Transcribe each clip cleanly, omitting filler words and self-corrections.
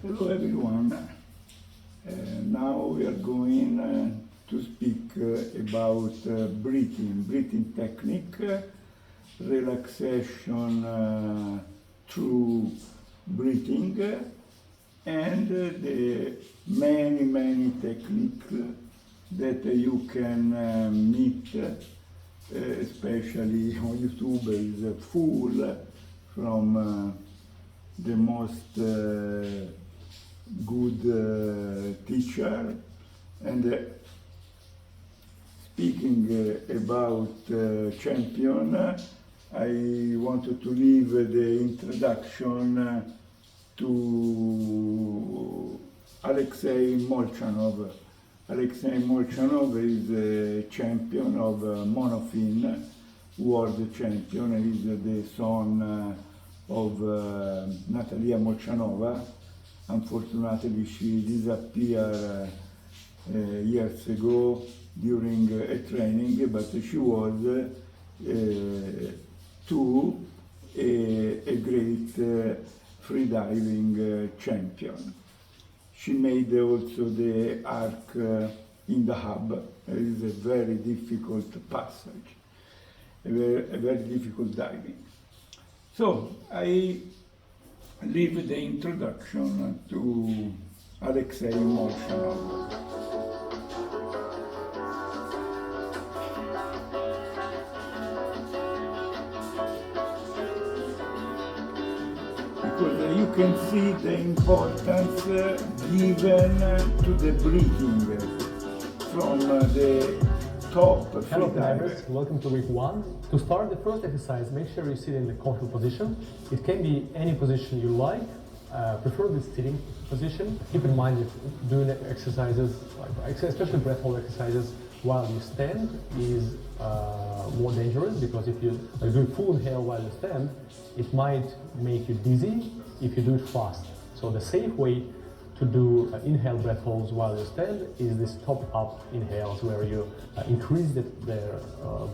Hello everyone. Now we are going to speak about breathing technique, relaxation through breathing, and the many techniques that you can meet, especially on YouTube, is full from the most good teacher. And speaking about champion, I wanted to leave the introduction to Alexei Molchanov. Alexei Molchanov is a champion of monofin, world champion. He is the son of Natalia Molchanova. Unfortunately, she disappeared years ago during a training, but she was too a great freediving champion. She made also the arc in the hub. It is a very difficult passage, a very difficult diving. So I leave the introduction to Alexei Molchanov. Because you can see the importance given to the breathing from the top. Hello divers, welcome to week 1. To start the first exercise, make sure you sit in the comfortable position. It can be any position you like, preferably sitting position. Keep in mind if doing exercises, especially breath hold exercises, while you stand is more dangerous, because if you do full inhale while you stand, it might make you dizzy if you do it fast. So the safe way to do inhale breath holds while you stand is this top-up inhales, where you increase the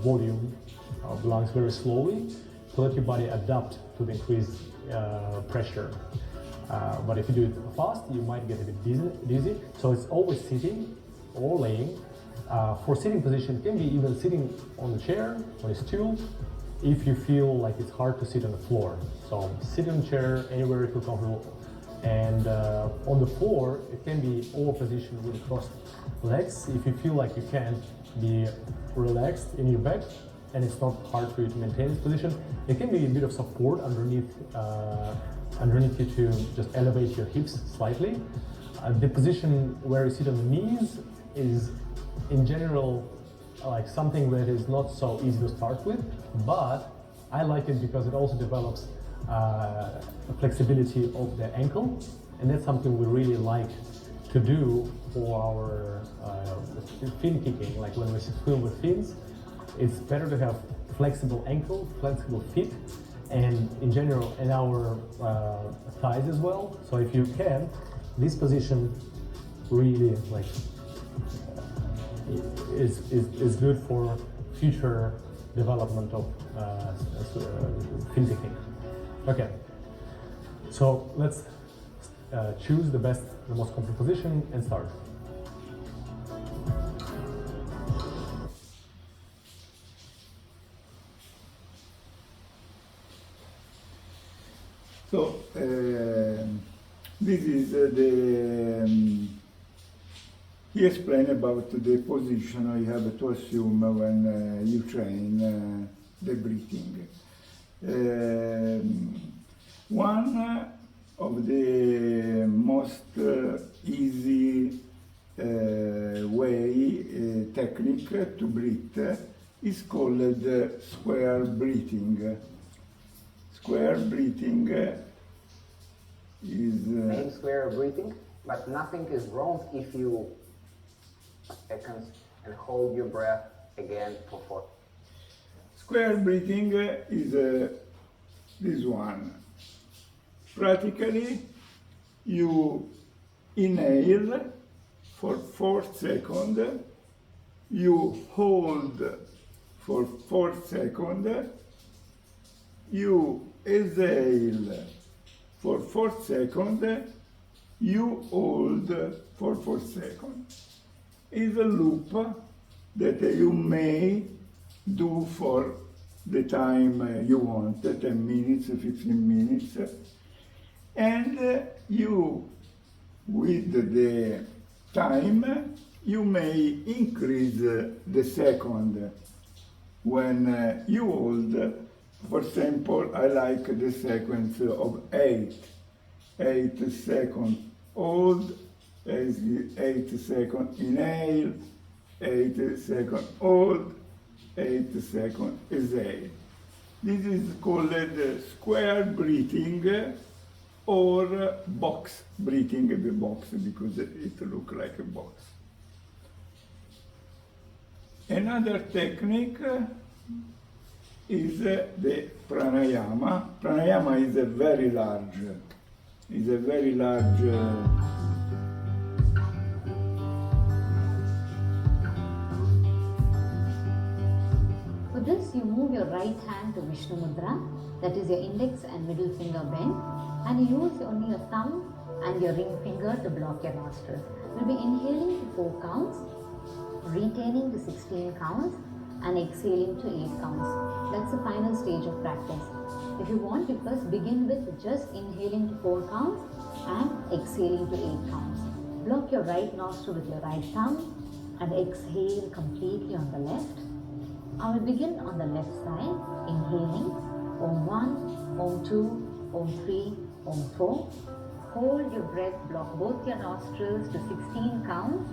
volume of lungs very slowly to let your body adapt to the increased pressure. But if you do it fast, you might get a bit dizzy. So it's always sitting or laying. For sitting position, it can be even sitting on the chair, on a stool, if you feel like it's hard to sit on the floor. So sit in a chair, anywhere you feel comfortable. And on the floor, it can be all position with crossed legs. If you feel like you can't be relaxed in your back and it's not hard for you to maintain this position, it can be a bit of support underneath you to just elevate your hips slightly. The position where you sit on the knees is in general like something that is not so easy to start with, but I like it because it also develops flexibility of the ankle, and that's something we really like to do for our fin kicking. Like when we swim with fins, it's better to have flexible ankle, flexible feet, and in general in our thighs as well. So if you can, this position really like is good for future development of fin kicking. Okay, so let's choose the most comfortable position and start. So this is he explained about the position you have to assume when you train the breathing. One of the most easy technique to breathe is called square breathing. Square breathing is Same square breathing, but nothing is wrong if you seconds and hold your breath again for 4. Square breathing is this one. Practically, you inhale for 4 seconds, you hold for 4 seconds, you exhale for 4 seconds, you hold for 4 seconds. It's a loop that you may do for the time you want, 10 minutes, 15 minutes, and you, with the time, you may increase the second when you hold. For example, I like the sequence of 8. 8 seconds hold, 8 seconds inhale, 8 seconds hold, 8 seconds exhale. This is called square breathing or box breathing, the box, because it looks like a box. Another technique is the pranayama. Pranayama is a very large, For this, you move your right hand to Vishnu Mudra, that is your index and middle finger bend, and you use only your thumb and your ring finger to block your nostrils. You'll be inhaling to 4 counts, retaining to 16 counts, and exhaling to 8 counts. That's the final stage of practice. If you want, you first begin with just inhaling to 4 counts and exhaling to 8 counts. Block your right nostril with your right thumb and exhale completely on the left. I will begin on the left side, inhaling Om 1, Om 2, Om 3, Om 4. Hold your breath, block both your nostrils to 16 counts.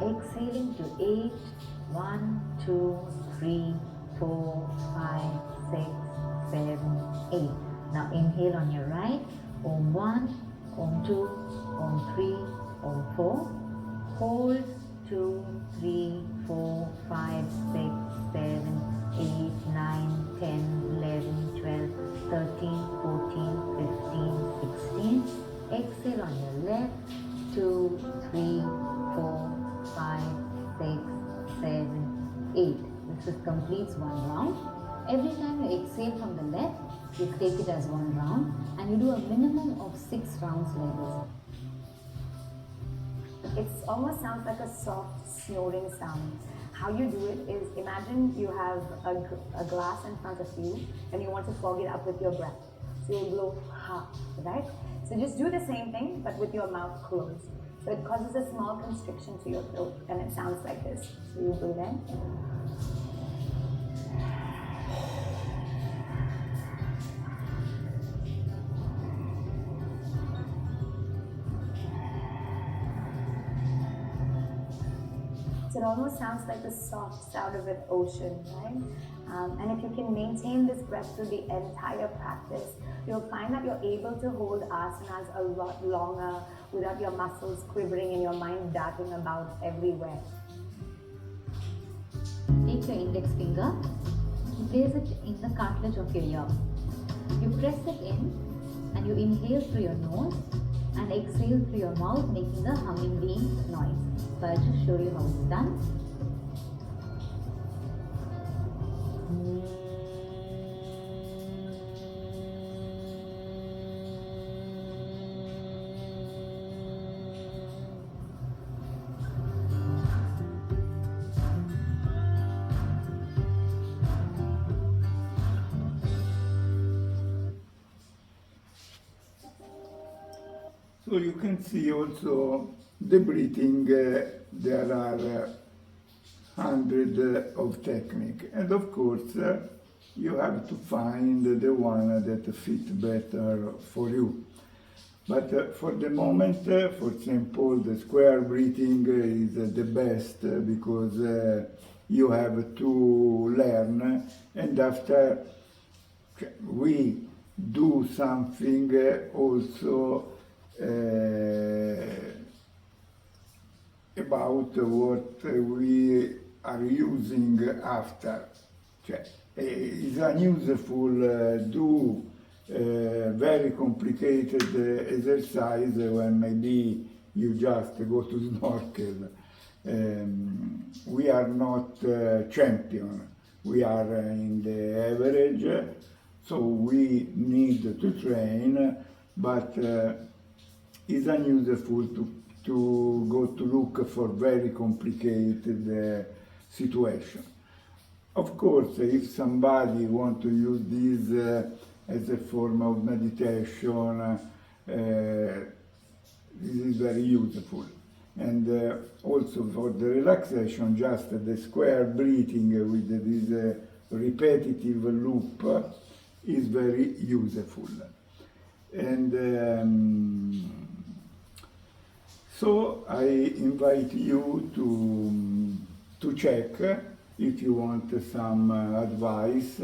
Exhaling to 8, 1, 2, 3, 4, 5, 6, 7, 8. Now inhale on your right, Om 1, Om 2, Om 3, Om 4. Hold 2, 3, 4, 5, 6, 7, 8, 9, 10, 11, 12, 13, 14, 15, 16. Exhale on your left, 2, 3, 4, 5, 6, 7, 8. This completes one round. Every time you exhale from the left, you take it as one round and you do a minimum of 6 rounds like this. It almost sounds like a soft snoring sound. How you do it is, imagine you have a glass in front of you and you want to fog it up with your breath. So you blow ha, right? So just do the same thing but with your mouth closed. So it causes a small constriction to your throat and it sounds like this. So you breathe in. So it almost sounds like the soft sound of an ocean, right? And if you can maintain this breath through the entire practice, you'll find that you're able to hold asanas a lot longer without your muscles quivering and your mind darting about everywhere. Take your index finger, place it in the cartilage of your ear. You press it in and you inhale through your nose and exhale through your mouth, making the humming bee noise. So I'll just show you how it's done. So you can see also the breathing, there are hundreds of techniques, and of course you have to find the one that fits better for you. But for the moment, for example, the square breathing is the best because you have to learn, and after we do something also about what we are using after. It's unuseful do very complicated exercise when maybe you just go to snorkel. we are not champion. We are in the average, so we need to train, but it's unuseful to go to look for very complicated situation. Of course, if somebody want to use this as a form of meditation, this is very useful. And also for the relaxation, just the square breathing with this repetitive loop is very useful. And so I invite you to check if you want some advice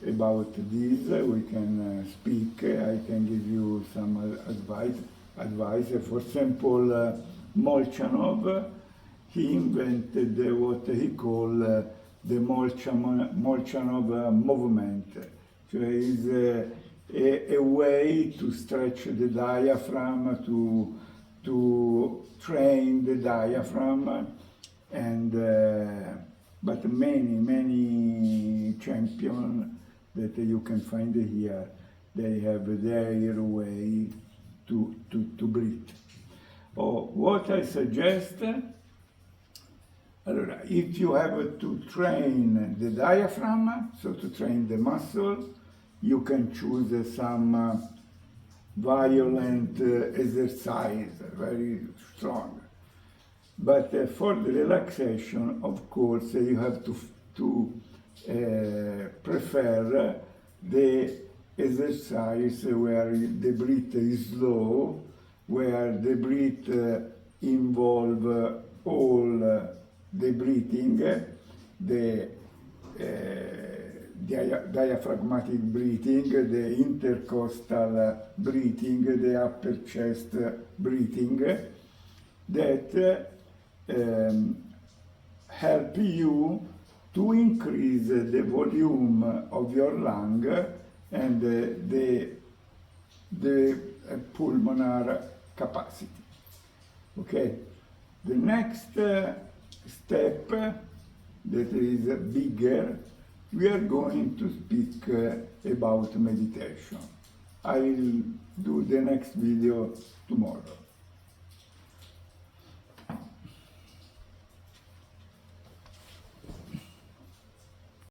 about this. We can speak. I can give you some advice. For example, Molchanov, he invented what he called the Molchanov movement. So it's a way to stretch the diaphragm, to train the diaphragm, and but many champions that you can find here, they have their way to breathe. Or what I suggest, if you have to train the diaphragm, so to train the muscle, you can choose some violent exercise, very strong. But for the relaxation, of course, you have to prefer the exercise where the breath is slow, where the breath involve all the breathing, the diaphragmatic breathing, the intercostal breathing, the upper chest breathing, that help you to increase the volume of your lung and the pulmonary capacity. Okay, the next step that is bigger, we are going to speak about meditation. I'll do the next video tomorrow.